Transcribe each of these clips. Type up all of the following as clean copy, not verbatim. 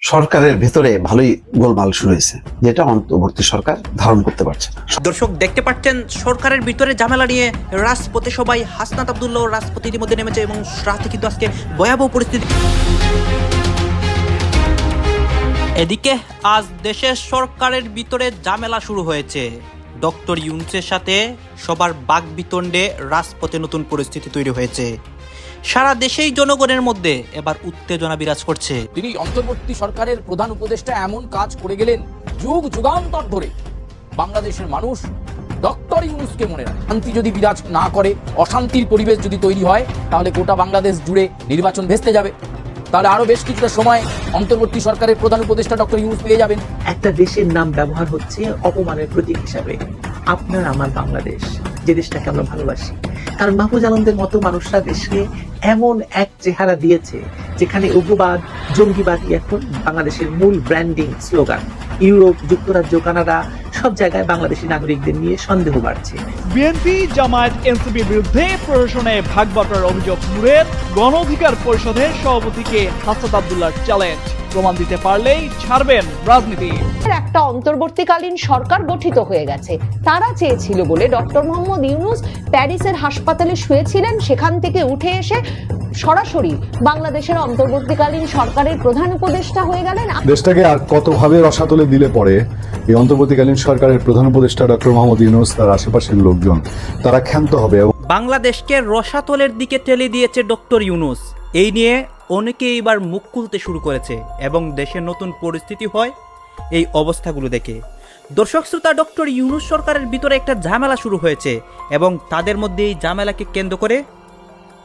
সরকারের ভেতরে ভালোই গোলমাল শুরু হয়েছে, যেটা অন্তর্বর্তী সরকার ধারণ করতে পারছে না। দর্শক দেখতে পাচ্ছেন সরকারের ভিতরে ঝামেলা নিয়ে রাজপথে সবাই হাসনাত আব্দুল্লাহ রাজপথ ইতিমধ্যে নেমেছে এবং রাতে কিন্তু আজকে ভয়াবহ পরিস্থিতি। এদিকে আজ দেশের সরকারের ভিতরে ঝামেলা শুরু হয়েছে। ডক্টর ইউনূসের সাথে সবার বাকবিতণ্ডে রাজপথে নতুন পরিস্থিতি তৈরি হয়েছে। সারা দেশেই জনগণের মধ্যে এবার উত্তেজনা বিরাজ করছে। তিনি অন্তর্বর্তী সরকারের প্রধান উপদেষ্টা এমন কাজ করে গেলেন, যুগ যুগান্তর ধরে বাংলাদেশের মানুষ ডক্টর ইউনূসকে মনে রাখে। শান্তি যদি বিরাজ না করে, অশান্তির পরিবেশ যদি তৈরি হয়, তাহলে গোটা বাংলাদেশ জুড়ে নির্বাচন ভেস্তে যাবে। তাহলে আরো বেশ কিছুটা সময় অন্তর্বর্তী সরকারের প্রধান উপদেষ্টা ডক্টর ইউনূস পেয়ে যাবেন। একটা দেশের নাম ব্যবহার হচ্ছে অপমানের প্রতীক হিসাবে। আপনার আমার বাংলাদেশ, যে দেশটাকে আমরা ভালোবাসি। কারণ মাহফুজ আলমদের মতো মানুষরা দেশকে এমন এক চেহারা দিয়েছে যেখানে উগ্রবাদ, জঙ্গিবাদী এখন বাংলাদেশের মূল ব্র্যান্ডিং স্লোগান। ইউরোপ, যুক্তরাজ্য, কানাডা সব জায়গায় বাংলাদেশি নাগরিকদের নিয়ে সন্দেহ বাড়ছে। বিএনপি, জামায়াত, এনসিপির বিরুদ্ধে প্রশাসনে ভাগবাটোয়ারার অভিযোগ নূরের। গণ অধিকার পরিষদের সভাপতিকে হাসনাত আব্দুল্লাহর চ্যালেঞ্জ, প্রমাণ দিতে পারলেই ছাড়বেন রাজনীতি। একটা অন্তর্বর্তীকালীন সরকার গঠিত হয়ে গেছে। তারা চেয়েছিল বলে ডক্টর মোহাম্মদ ইউনূস প্যারিসের হাসপাতালে শুয়েছিলেন, সেখান থেকে উঠে এসে সরাসরি বাংলাদেশের অন্তর্বর্তীকালীন সরকারের প্রধান উপদেষ্টা হয়ে গেলেন। দেশটাকে আর কতভাবে রসাতলে দিলে পরে এই অন্তর্বর্তীকালীন সরকারের প্রধান উপদেষ্টা ডক্টর মোহাম্মদ ইউনূস, তার আশেপাশের লোকজন তারা ক্ষান্ত হবে। বাংলাদেশকে রসাতলের দিকে ঠেলে দিয়েছে ডক্টর ইউনূস। এই নিয়ে অনেকে এবার মুখ খুলতে শুরু করেছে এবং দেশের নতুন পরিস্থিতি হয় এই অবস্থাগুলো দেখে। দর্শক শ্রোতা, ডক্টর ইউনূস সরকারের ভিতরে একটা ঝামেলা শুরু হয়েছে এবং তাদের মধ্যে এই ঝামেলাকে কেন্দ্র করে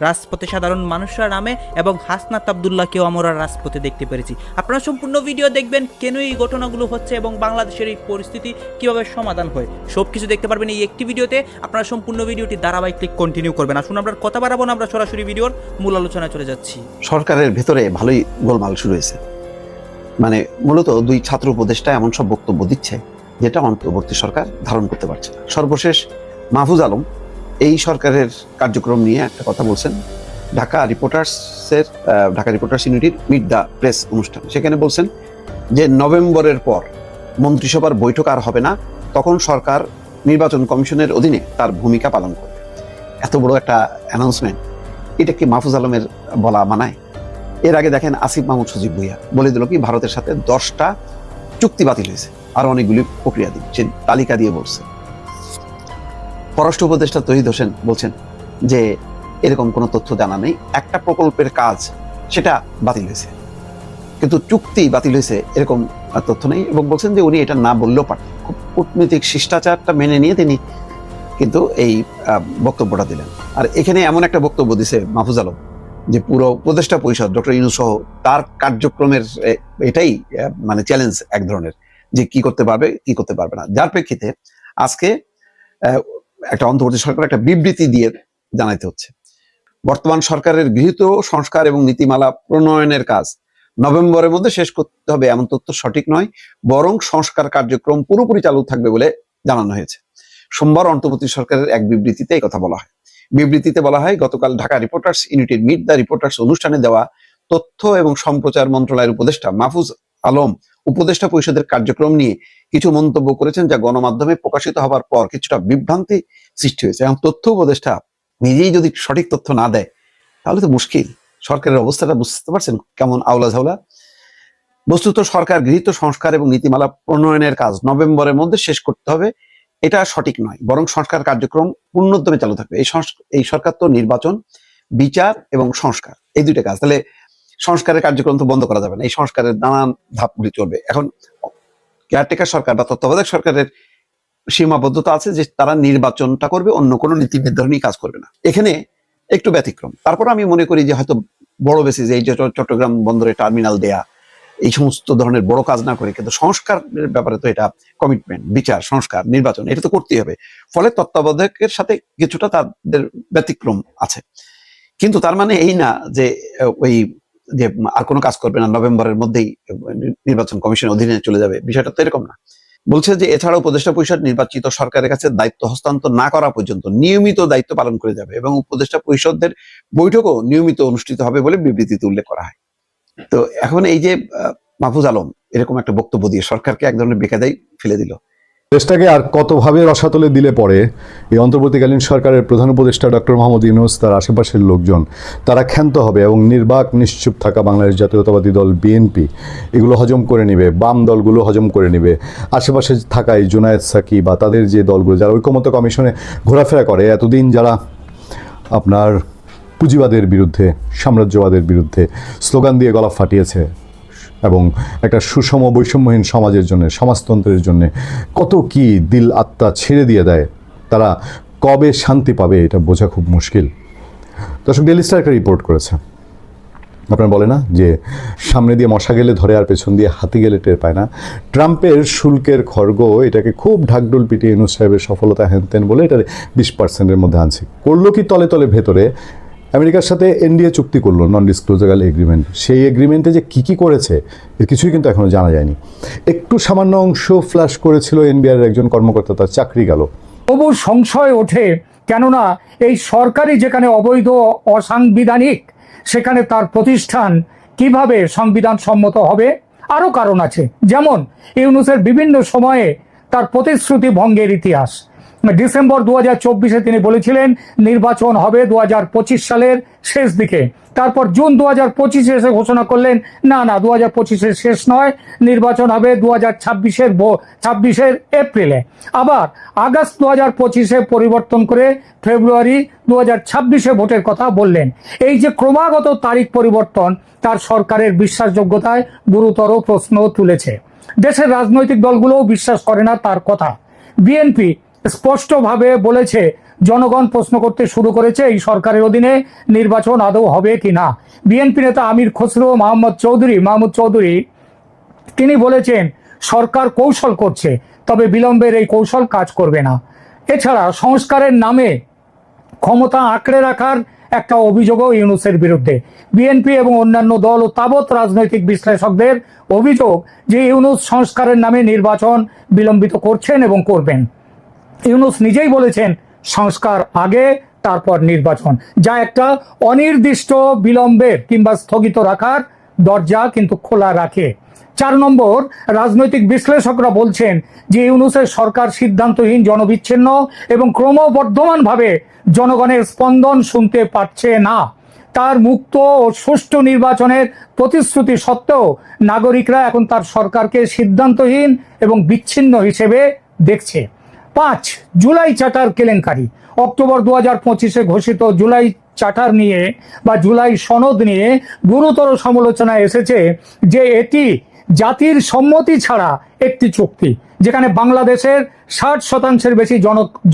রাজপথে সাধারণ মানুষরা নামে এবং হাসনাত আব্দুল্লাহকেও আমরা রাজপথে দেখতে পেরেছি। আপনারা সম্পূর্ণ ভিডিও দেখবেন কেন এই ঘটনাগুলো হচ্ছে এবং বাংলাদেশের এই পরিস্থিতি কিভাবে সমাধান হয়, সবকিছু দেখতে পারবেন এই একটি ভিডিওতে। আপনারা সম্পূর্ণ ভিডিওটি ধারাবাহিক কন্টিনিউ করবেন। আসুন আমরা কথা বাড়াবো না, আমরা সরাসরি ভিডিওর মূল আলোচনায় চলে যাচ্ছি। সরকারের ভেতরে ভালোই গোলমাল শুরু হয়েছে। মানে মূলত দুই ছাত্র উপদেষ্টা এমন সব বক্তব্য দিচ্ছে যেটা অন্তর্বর্তী সরকার ধারণ করতে পারছে না। সর্বশেষ মাহফুজ আলম এই সরকারের কার্যক্রম নিয়ে একটা কথা বলছেন ঢাকা রিপোর্টার্স ইউনিটির মিট দ্য প্রেস অনুষ্ঠান। সেখানে বলছেন যে নভেম্বরের পর মন্ত্রিসভার বৈঠক আর হবে না, তখন সরকার নির্বাচন কমিশনের অধীনে তার ভূমিকা পালন করবে। এত বড় একটা অ্যানাউন্সমেন্ট, এটা কি মাহফুজ আলমের বলা মানায়? এর আগে দেখেন আসিফ মাহমুদ সজীব ভুইয়া বলে দিল কি ভারতের সাথে 10টা চুক্তি বাতিল হয়েছে, আর অনেকগুলি প্রক্রিয়া দিচ্ছে, তালিকা দিয়ে বলছে। পররাষ্ট্র উপদেষ্টা তহিদ হোসেন বলছেন যে এরকম কোনো তথ্য জানা নেই, একটা প্রকল্পের কাজ সেটা বাতিল হয়েছে, কিন্তু চুক্তি বাতিল হয়েছে এরকম তথ্য নেই, এবং বলছেন যে উনি এটা না বললেও পারতেন। খুব কূটনৈতিক শিষ্টাচারটা মেনে নিয়ে তিনি কিন্তু এই বক্তব্যটা দিলেন। আর এখানে এমন একটা বক্তব্য দিছে মাহফুজ আলম যে পুরো উপদেষ্টা পরিষদ ডক্টর ইউনূস সহ তার কার্যক্রমের এটাই মানে চ্যালেঞ্জ এক ধরনের, যে কি করতে পারবে কি করতে পারবে না। যার প্রেক্ষিতে আজকে একটা অন্তর্বর্তী সরকার একটা বিবৃতি দিয়ে জানাইতে হচ্ছে বর্তমান সরকারের গৃহীত সংস্কার এবং নীতিমালা প্রণয়নের কাজ নভেম্বরের মধ্যে শেষ করতে হবে এমন তথ্য সঠিক নয়, বরং সংস্কার কার্যক্রম পুরোপুরি চালু থাকবে বলে জানানো হয়েছে। সোমবার অন্তর্বর্তী সরকারের এক বিবৃতিতে এই কথা বলা হয়। বিবৃতিতে বলা হয়, গতকাল ঢাকা রিপোর্টার্স ইউনিটির মিট দ্য রিপোর্টার্স অনুষ্ঠানে দেওয়া তথ্য এবং সম্প্রচার মন্ত্রণালয়ের উপদেষ্টা মাহফুজ আলম উপদেষ্টা পরিষদের কার্যক্রম নিয়ে কিছু মন্তব্য করেছেন, যা গণমাধ্যমে প্রকাশিত হবার পর কিছুটা বিভ্রান্তি সৃষ্টি হয়েছে। এবং তথ্য উপদেষ্টা নিজেই যদি সঠিক তথ্য না দেয় তাহলে তো মুশকিল। সরকারের অবস্থাটা বুঝতে পারছেন কেমন আওলা ঝাওলা। বস্তুত সরকার গৃহীত সংস্কার এবং নীতিমালা প্রণয়নের কাজ নভেম্বরের মধ্যে শেষ করতে হবে এটা সঠিক নয়, বরং সংস্কার কার্যক্রম পূর্ণোদ্যমে চালু থাকবে। এই সরকার তো নির্বাচন, বিচার এবং সংস্কার, এই দুইটা কাজ। তাহলে সংস্কারের কার্যক্রম তো বন্ধ করা যাবে না, এই সংস্কারের নানান ধাপগুলি চলবে। এখন কেয়ারটেকার সরকার বা তত্ত্বাবধায়ক সরকারের সীমাবদ্ধতা আছে যে তারা নির্বাচনটা করবে, অন্য কোনো নীতি নির্ধারণী কাজ করবে না। এখানে একটু ব্যতিক্রম। তারপর আমি মনে করি যে হয়তো বড় বেসিসে এই যে চট্টগ্রাম বন্দরে টার্মিনাল দেয়া, এই সমস্ত ধরনের বড় কাজ না করে কিন্তু সংস্কারের ব্যাপারে তো এটা কমিটমেন্ট, বিচার, সংস্কার, নির্বাচন এটা তো করতেই হবে। ফলে তত্ত্বাবধায়কের সাথে কিছুটা তাদের ব্যতিক্রম আছে, কিন্তু তার মানে এই না যে ওই যে আর কোনো কাজ করবে না, নভেম্বরের মধ্যেই নির্বাচন কমিশনের অধীনে চলে যাবে, বিষয়টা তো এরকম না। বলছে যে এছাড়া উপদেষ্টা পরিষদ নির্বাচিত সরকারের কাছে দায়িত্ব হস্তান্তর না করা পর্যন্ত নিয়মিত দায়িত্ব পালন করে যাবে এবং উপদেষ্টা পরিষদের বৈঠকও নিয়মিত অনুষ্ঠিত হবে বলে বিবৃতিতে উল্লেখ করা হয়। তো এখন এই যে মাহফুজ আলম এরকম একটা বক্তব্য দিয়ে সরকারকে এক ধরনের বেকায়দায় ফেলে দিল। দেশটাকে আর কতভাবে রসাতলে দিলে পরে এই অন্তর্বর্তীকালীন সরকারের প্রধান উপদেষ্টা ডক্টর মোহাম্মদ ইউনূস, তার আশেপাশের লোকজন তারা ক্ষান্ত হবে এবং নির্বাক নিশ্চুপ থাকা বাংলাদেশ জাতীয়তাবাদী দল বিএনপি এগুলো হজম করে নেবে, বাম দলগুলো হজম করে নেবে, আশেপাশে থাকা এই জুনায়েদ সাকি বা তাদের যে দলগুলো যারা ঐকমত্য কমিশনে ঘোরাফেরা করে, এতদিন যারা আপনার পুঁজিবাদের বিরুদ্ধে, সাম্রাজ্যবাদের বিরুদ্ধে স্লোগান দিয়ে গলা ফাটিয়েছে এবং একটা সুষম বৈষম্যহীন সমাজের জন্য, সমাজতন্ত্রের জন্য কত কি দিল আত্মা ছেড়ে দিয়ে দেয়, তারা কবে শান্তি পাবে এটা বোঝা খুব মুশকিল। দর্শক, ডেইলি স্টার একটা রিপোর্ট করেছে, আপনার বলে না যে সামনে দিয়ে মশা গেলে ধরে আর পেছন দিয়ে হাতি গেলে টের পায় না। ট্রাম্পের শুল্কের খড়গ এটাকে খুব ঢাকঢোল পিটিয়ে ইউনূস সাহেবের সফলতা হ্যানত্যান বলে এটা 20% মধ্যে আনছে। করলো কি তলে তলে ভেতরে আমেরিকার সাথে এনডিএ চুক্তি করলো, নন ডিসক্লোজার এগ্রিমেন্ট। সেই এগ্রিমেন্টে যে কী কী করেছে এর কিছুই কিন্তু এখনও জানা যায়নি। একটু সামান্য অংশ ফ্ল্যাশ করেছিল এনবিআর একজন কর্মকর্তা, তার চাকরি গেল। তবু সংশয় ওঠে, কেননা এই সরকারি যেখানে অবৈধ অসাংবিধানিক, সেখানে তার প্রতিষ্ঠান কিভাবে সংবিধান সম্মত হবে? আরও কারণ আছে, যেমন ইউনূসের বিভিন্ন সময়ে তার প্রতিশ্রুতি ভঙ্গের ইতিহাস। ডিসেম্বর 2024 তিনি বলেছিলেন নির্বাচন হবে 2025 সালের শেষ দিকে। তারপর জুন 2025 এসে ঘোষণা করলেন না 2025-এর শেষ নয়, নির্বাচন হবে 2026-এর এপ্রিলে। আবার আগস্ট 2025-এ পরিবর্তন করে ফেব্রুয়ারি 2026-এ ভোটের কথা বললেন। এই যে ক্রমাগত তারিখ পরিবর্তন তার সরকারের বিশ্বাসযোগ্যতায় গুরুতর প্রশ্ন তুলেছে। দেশের রাজনৈতিক দলগুলোও বিশ্বাস করে না তার কথা। বিএনপি স্পষ্টভাবে বলেছে, জনগণ প্রশ্ন করতে শুরু করেছে এই সরকারের অধীনে নির্বাচন আদৌ হবে কি না। বিএনপি নেতা আমির খসরু মাহমুদ চৌধুরী তিনি বলেছেন সরকার কৌশল করছে, তবে বিলম্বের এই কৌশল কাজ করবে না। এছাড়া সংস্কারের নামে ক্ষমতা আঁকড়ে রাখার একটা অভিযোগও ইউনূসের বিরুদ্ধে। বিএনপি এবং অন্যান্য দল ও তাবৎ রাজনৈতিক বিশ্লেষকদের অভিযোগ যে ইউনূস সংস্কারের নামে নির্বাচন বিলম্বিত করছেন এবং করবেন। ইউনূস নিজেই বলেছেন সংস্কার আগে তারপর নির্বাচন, যা একটা অনির্দিষ্ট বিলম্বের কিংবা স্থগিত রাখার দরজা কিন্তু খোলা রাখে। 4 নম্বর, রাজনৈতিক বিশ্লেষকরা বলছেন যে ইউনূসের সরকার সিদ্ধান্তহীন, জনবিচ্ছিন্ন এবং ক্রমবর্ধমানভাবে জনগণের স্পন্দন শুনতে পাচ্ছে না। তার মুক্ত ও সুষ্ঠু নির্বাচনের প্রতিশ্রুতি সত্ত্বেও নাগরিকরা এখন তার সরকারকে সিদ্ধান্তহীন এবং বিচ্ছিন্ন হিসেবে দেখছে। 5, জুলাই চার্টার কেলেঙ্কারি। অক্টোবর 2025-এ ঘোষিত জুলাই চার্টার নিয়ে বা জুলাই সনদ নিয়ে গুরুতর সমালোচনা এসেছে যে এটি জাতির সম্মতি ছাড়া একটি চুক্তি, যেখানে বাংলাদেশের 60% বেশি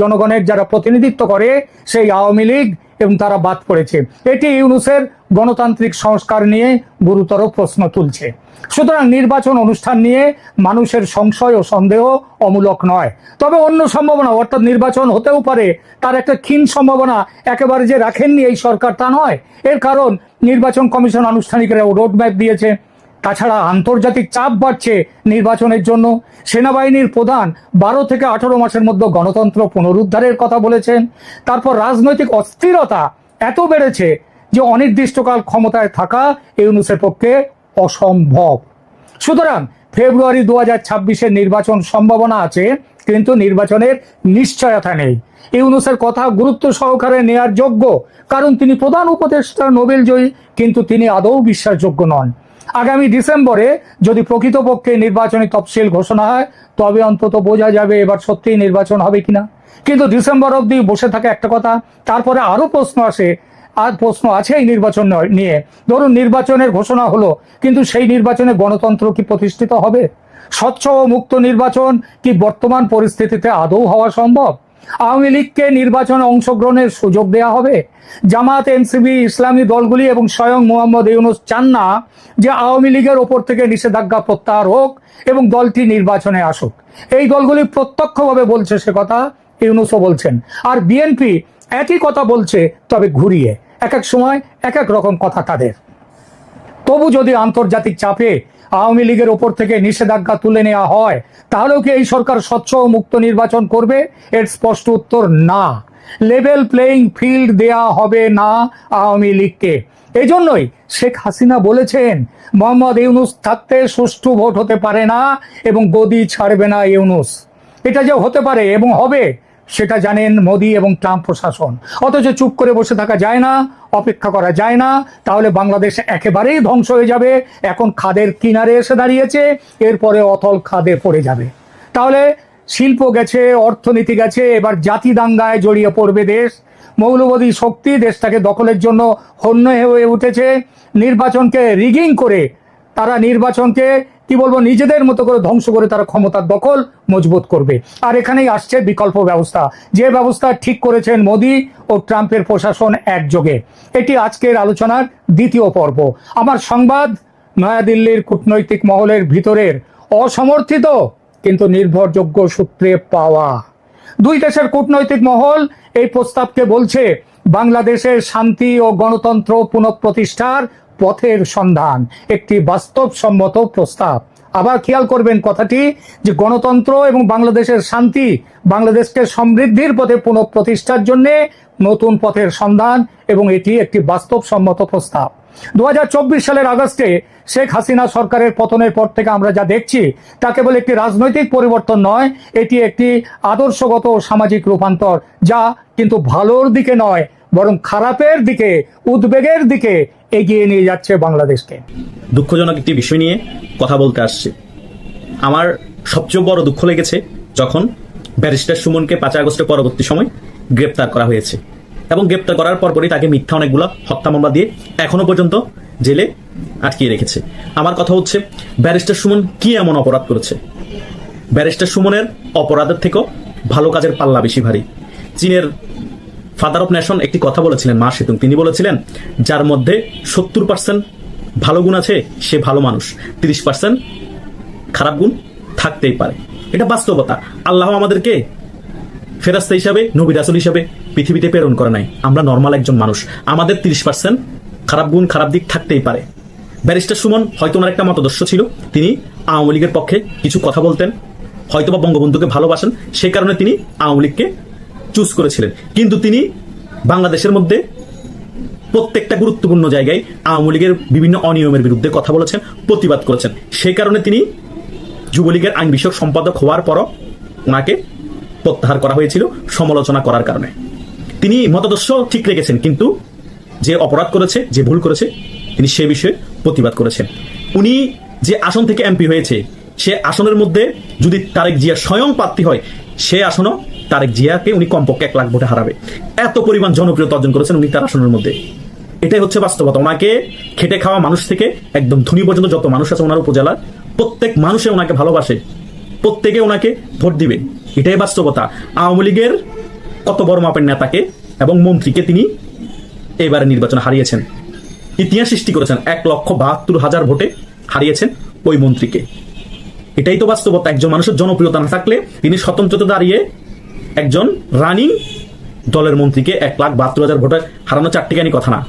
জনগণের যারা প্রতিনিধিত্ব করে সেই আওয়ামী লীগ এবং তারা বাদ পড়েছে। এটি ইউনূসের গণতান্ত্রিক সংস্কার নিয়ে গুরুতর প্রশ্ন তুলছে। সুতরাং নির্বাচন অনুষ্ঠান নিয়ে মানুষের সংশয় ও সন্দেহ অমূলক নয়। তবে অন্য সম্ভাবনা, অর্থাৎ নির্বাচন হতেও পারে, তার একটা ক্ষীণ সম্ভাবনা একেবারে যে রাখেননি এই সরকার তা নয়। এর কারণ নির্বাচন কমিশন আনুষ্ঠানিক রোডম্যাপ দিয়েছে। তাছাড়া আন্তর্জাতিক চাপ বাড়ছে নির্বাচনের জন্য। সেনাবাহিনীর প্রধান 12 থেকে 18 মাসের মধ্যে গণতন্ত্র পুনরুদ্ধারের কথা বলেছেন। তারপর রাজনৈতিক অস্থিরতা এত বেড়েছে যে অনির্দিষ্টকাল ক্ষমতায় থাকা ইউনূসের পক্ষে অসম্ভব। সুতরাং ফেব্রুয়ারি 2026-এর নির্বাচন সম্ভাবনা আছে, কিন্তু নির্বাচনের নিশ্চয়তা নেই। ইউনূসের কথা গুরুত্ব সহকারে নেয়ার যোগ্য, কারণ তিনি প্রধান উপদেষ্টা, নোবেল জয়ী, কিন্তু তিনি আদৌ বিশ্বাসযোগ্য নন। আগামী ডিসেম্বরে যদি প্রকৃতপক্ষে নির্বাচনী তফসিল ঘোষণা হয় তবে অন্তত বোঝা যাবে এবার সত্যিই নির্বাচন হবে কিনা। কিন্তু ডিসেম্বর অবধি বসে থাকে একটা কথা, তারপরে আরো প্রশ্ন আসে, আর প্রশ্ন আছে এই নির্বাচন নিয়ে। ধরুন নির্বাচনের ঘোষণা হলো, কিন্তু সেই নির্বাচনে গণতন্ত্র কি প্রতিষ্ঠিত হবে? স্বচ্ছ ও মুক্ত নির্বাচন কি বর্তমান পরিস্থিতিতে আদৌ হওয়া সম্ভব? আওয়ামী লীগকে নির্বাচনে অংশগ্রহণের সুযোগ দেওয়া হবে? জামাত, এনসিপি, ইসলামী দলগুলি এবং স্বয়ং মোহাম্মদ ইউনূস চান না যে আওয়ামী লীগের ওপর থেকে নিষেধাজ্ঞা প্রত্যাহার হোক এবং দলটি নির্বাচনে আসুক। এই দলগুলি প্রত্যক্ষভাবে বলছে সে কথা, ইউনূসও বলছেন। আর বিএনপি একই কথা বলছে, তবে ঘুরিয়ে। এক এক সময় এক এক রকম কথা তাদের। তবু যদি আন্তর্জাতিক চাপে আওয়ামী লীগের ওপর থেকে নিষেধাজ্ঞা তুলে নেওয়া হয়, তাহলেও কি এই সরকার স্বচ্ছ ও মুক্ত নির্বাচন করবে? এর স্পষ্ট উত্তর না। লেভেল প্লেইং ফিল্ড দেয়া হবে না আওয়ামী লীগকে। এই জন্যই শেখ হাসিনা বলেছেন মোহাম্মদ ইউনূস থাকতে সুষ্ঠু ভোট হতে পারে না এবং গদি ছাড়বে না ইউনূস। এটা যে হতে পারে এবং হবে সেটা জানেন মোদি এবং ট্রাম্প প্রশাসন। অথচ চুপ করে বসে থাকা যায় না, অপেক্ষা করা যায় না, তাহলে বাংলাদেশ একেবারেই ধ্বংস হয়ে যাবে। এখন খাদের কিনারে এসে দাঁড়িয়েছে, এরপরে অতল খাদে পড়ে যাবে। তাহলে শিল্প গেছে, অর্থনীতি গেছে, এবার জাতি দাঙ্গায় জড়িয়ে পড়বে দেশ। মৌলবাদী শক্তি দেশটাকে দখলের জন্য হন্য হয়ে উঠেছে। নির্বাচনকে রিগিং করে তারা নির্বাচনকে কি বলবো নিজেদের মতো করে ধ্বংস করে তারা ক্ষমতার দখল মজবুত করবে। আর এখানেই আসছে বিকল্প ব্যবস্থা, যে ব্যবস্থা ঠিক করেছেন মোদি ও ট্রাম্পের প্রশাসন একযোগে। এটি আজকের আলোচনার দ্বিতীয় পর্ব। আমার সংবাদ নয়াদিল্লির কূটনৈতিক মহলের ভিতরের অসমর্থিত কিন্তু নির্ভরযোগ্য সূত্রে পাওয়া। দুই দেশের কূটনৈতিক মহল এই প্রস্তাবকে বলছে বাংলাদেশের শান্তি ও গণতন্ত্র পুনঃপ্রতিষ্ঠার পথের সন্ধান, একটি বাস্তবসম্মত প্রস্তাব। আবার খেয়াল করবেন কথাটি, যে গণতন্ত্র এবং বাংলাদেশের শান্তি, বাংলাদেশকে সমৃদ্ধির পথে পুনঃপ্রতিষ্ঠার জন্য নতুন পথের সন্ধান, এবং এটি একটি বাস্তবসম্মত প্রস্তাব। 2024 সালের আগস্টে শেখ হাসিনা সরকারের পতনের পর থেকে আমরা যা দেখছি তা কেবল একটি রাজনৈতিক পরিবর্তন নয়, এটি একটি আদর্শগত সামাজিক রূপান্তর, যা কিন্তু ভালোর দিকে নয় বরং খারাপের দিকে, উদ্বেগের দিকে এগিয়ে নিয়ে যাচ্ছে বাংলাদেশকে। দুঃখজনক একটি বিষয় নিয়ে কথা বলতে আসছে। আমার সবচেয়ে বড় দুঃখ লেগেছে যখন ব্যারিস্টার সুমনকে 5 আগস্টের পরবর্তী সময় গ্রেপ্তার করা হয়েছে, এবং গ্রেপ্তার করার পরপরই তাকে মিথ্যা অনেকগুলো হত্যা মামলা দিয়ে এখনো পর্যন্ত জেলে আটকিয়ে রেখেছে। আমার কথা হচ্ছে, ব্যারিস্টার সুমন কি এমন অপরাধ করেছে? ব্যারিস্টার সুমনের অপরাধের থেকেও ভালো কাজের পাল্লা বেশি ভারী। চীনের ফাদার অফ নেশন একটি কথা বলেছিলেন, মা সেতুং। তিনি বলেছিলেন, যার মধ্যে 70% ভালো গুণ আছে সে ভালো মানুষ, 30% খারাপ গুণ থাকতেই পারে। এটা বাস্তবতা। আল্লাহ আমাদেরকে ফেরেশতা হিসাবে, নবী রাসূল হিসাবে পৃথিবীতে প্রেরণ করে নাই। আমরা নর্মাল একজন মানুষ, আমাদের 30% খারাপ গুণ, খারাপ দিক থাকতেই পারে। ব্যারিস্টার সুমন হয়তো ওনার একটা মতাদর্শ ছিল, তিনি আওয়ামী লীগের পক্ষে কিছু কথা বলতেন, হয়তোবা বঙ্গবন্ধুকে ভালোবাসেন, সেই কারণে তিনি আওয়ামী লীগকে চুজ করেছিলেন। কিন্তু তিনি বাংলাদেশের মধ্যে প্রত্যেকটা গুরুত্বপূর্ণ জায়গায় আওয়ামী লীগের বিভিন্ন অনিয়মের বিরুদ্ধে কথা বলেছেন, প্রতিবাদ করেছেন। সেই কারণে তিনি যুবলীগের আইন বিষয়ক সম্পাদক হওয়ার পরও ওনাকে প্রত্যাহার করা হয়েছিল সমালোচনা করার কারণে। তিনি মতাদর্শ ঠিক রেখেছেন, কিন্তু যে অপরাধ করেছে, যে ভুল করেছে, তিনি সে বিষয়ে প্রতিবাদ করেছেন। উনি যে আসন থেকে এমপি হয়েছে, সে আসনের মধ্যে যদি তারেক জিয়া স্বয়ং প্রার্থী হয়, সে আসনও তারেক জিয়াকে উনি কমপক্ষে 1 লাখ ভোটে হারাবে। এত পরিমাণ জনপ্রিয়তা অর্জন করেছেন উনি তার আসনের মধ্যে। এটাই হচ্ছে বাস্তবতা। ওনাকে খেটে খাওয়া মানুষ থেকে একদম ধনী পর্যন্ত যত মানুষ আছে ওনার উপজেলার, প্রত্যেক মানুষে ওনাকে ভালোবাসে, প্রত্যেকে ওনাকে ভোট দিবে। এটাই বাস্তবতা। আওয়ামী লীগের কত বড় মাপের নেতাকে এবং মন্ত্রীকে তিনি এবারে নির্বাচনে হারিয়েছেন, ইতিহাস সৃষ্টি করেছেন। 1,72,000 ভোটে হারিয়েছেন ওই মন্ত্রীকে। এটাই তো বাস্তবতা। একজন মানুষের জনপ্রিয়তা না থাকলে তিনি স্বতন্ত্রতা দাঁড়িয়ে একজন রানিং দলের মন্ত্রীকে 1,72,000 ভোটে হারানো চারটিখানি কথা না।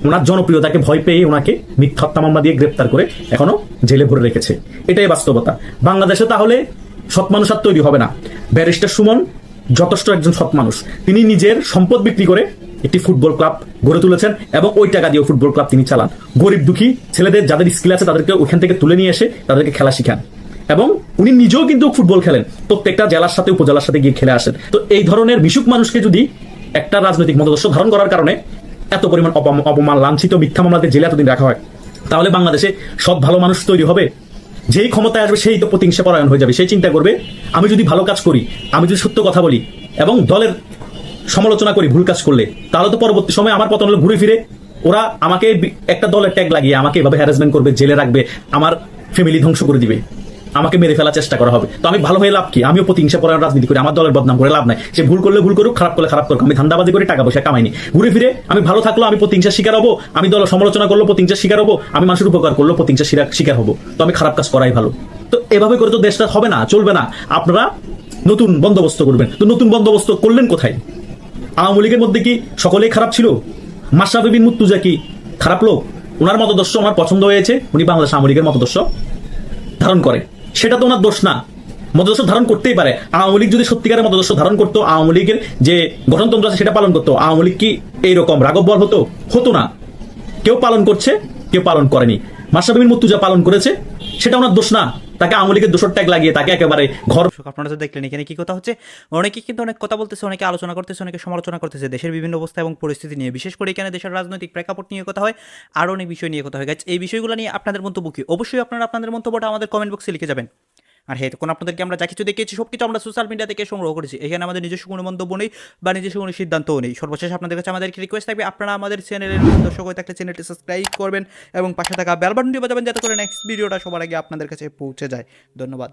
ওনার জনপ্রিয়তাকে ভয় পেয়ে ওনাকে মিথ্যা হত্যা মামলা দিয়ে গ্রেপ্তার করে এখনো জেলে ভরে রেখেছে। এটাই বাস্তবতা। বাংলাদেশে তাহলে সৎ মানুষ আর তৈরি হবে না। ব্যারিস্টার সুমন যথেষ্ট একজন সৎ মানুষ। তিনি নিজের সম্পদ বিক্রি করে একটি ফুটবল ক্লাব গড়ে তুলেছেন, এবং ওই টাকা দিয়ে ফুটবল ক্লাব তিনি চালান। গরিব দুঃখী ছেলেদের যাদের স্কিল আছে তাদেরকে ওখান থেকে তুলে নিয়ে এসে তাদেরকে খেলা শিখান, এবং উনি নিজেও কিন্তু ফুটবল খেলেন, প্রত্যেকটা জেলার সাথে উপজেলার সাথে গিয়ে খেলে আসেন। তো এই ধরনের মিশুক মানুষকে যদি একটা রাজনৈতিক মতাদর্শ ধারণ করার কারণে এত পরিমাণ অপমান, লাঞ্ছিত, মিথ্যা মামলাতে জেলে এতদিন রাখা হয়, তাহলে বাংলাদেশে সব ভালো মানুষ তৈরি হবে? যেই ক্ষমতায় আসবে সেই তো প্রতিহিংসা পরায়ণ হয়ে যাবে। সেই চিন্তা করবে, আমি যদি ভালো কাজ করি, আমি যদি সত্য কথা বলি এবং দলের সমালোচনা করি ভুল কাজ করলে, তাহলে তো পরবর্তী সময় আমার পতন হলে ঘুরে ফিরে ওরা আমাকে একটা দলের ট্যাগ লাগিয়ে আমাকে এভাবে হ্যারাসমেন্ট করবে, জেলে রাখবে, আমার ফ্যামিলি ধ্বংস করে দিবে, আমাকে মেরে ফেলার চেষ্টা করা হবে। তো আমি ভালো হয়ে লাভ কি? আমিও প্রতিহিংসা পরায়ণ রাজনীতি করি, আমার দলের বদনাম করে লাভ নাই। সে ভুল করলে ভুল করুক, খারাপ করলে খারাপ করুক, আমি ধান্দাবাজি করে টাকা পয়সা কামাইনি। ঘুরে ফিরে আমি ভালো থাকলো আমি প্রতিহিংসার শিকার হবো, আমি দলের সমালোচনা করলো প্রতিহিংসার শিকার হবো, আমি মানুষের উপকার করলো প্রতিহিংসার শিকার হবো। তো আমি খারাপ কাজ করাই ভালো। তো এভাবে করে তো দেশটা হবে না, চলবে না। আপনারা নতুন বন্দোবস্ত করবেন। তো নতুন বন্দোবস্ত করলেন কোথায়? আওয়ামী লীগের মধ্যে কি সকলেই খারাপ ছিল? মাশরাফি বিন মুর্তজা কি খারাপ লোক? ওনার মতদর্শ আমার পছন্দ হয়েছে, উনি বাংলাদেশ আওয়ামী লীগের মতদর্শ ধারণ করে, সেটা তো ওনার দোষ না। মতাদর্শ ধারণ করতেই পারে। আওয়ামী লীগ যদি সত্যিকারের মতাদর্শ ধারণ করতো, আওয়ামী লীগের যে গঠনতন্ত্র আছে সেটা পালন করতো, আওয়ামী লীগ কি এইরকম রাঘব বল হতো? হতো না। কেউ পালন করছে, কেউ পালন করেনি। মাশরাফি বিন মুর্তজা পালন করেছে, সেটা ওনার দোষ না। তাকে আওয়ামী লীগের দোষর ট্যাগ লাগিয়ে তাকে একেবারে ঘর। আপনারা তো দেখলেন এখানে কি কথা হচ্ছে, অনেকে কিন্তু অনেক কথা বলতেছে, অনেকে আলোচনা করতেছে, অনেকে সমালোচনা করতেছে দেশের বিভিন্ন অবস্থা এবং পরিস্থিতি নিয়ে। বিশেষ করে এখানে দেশের রাজনৈতিক প্রেক্ষাপট নিয়ে কথা হয়, আরও অনেক বিষয় নিয়ে কথা হয়। গাইস, এই বিষয়গুলো নিয়ে আপনাদের মন্তব্য কি? অবশ্যই আপনারা আপনাদের মন্তব্যটা আমাদের কমেন্ট বক্সে লিখে যাবেন। আর হ্যাঁ, তখন আপনাদেরকে আমরা যা কিছু দেখিয়েছি সব কিছু আমরা সোশ্যাল মিডিয়া থেকে সংগ্রহ করেছি। এখানে আমাদের নিজস্ব কোনো মন্তব্য নেই বা নিজস্ব কোনো সিদ্ধান্তও নেই। সর্বশেষ আপনাদের কাছে আমাদের রিকোয়েস্ট থাকবে, আপনারা আমাদের চ্যানেলের দর্শক হয়ে থাকলে চ্যানেলটি সাবস্ক্রাইব করবেন এবং পাশে থাকা বেল বাটনটি বাজাবেন যাতে করে নেক্সট ভিডিওটা সবার আগে আপনাদের কাছে পৌঁছে যায়। ধন্যবাদ।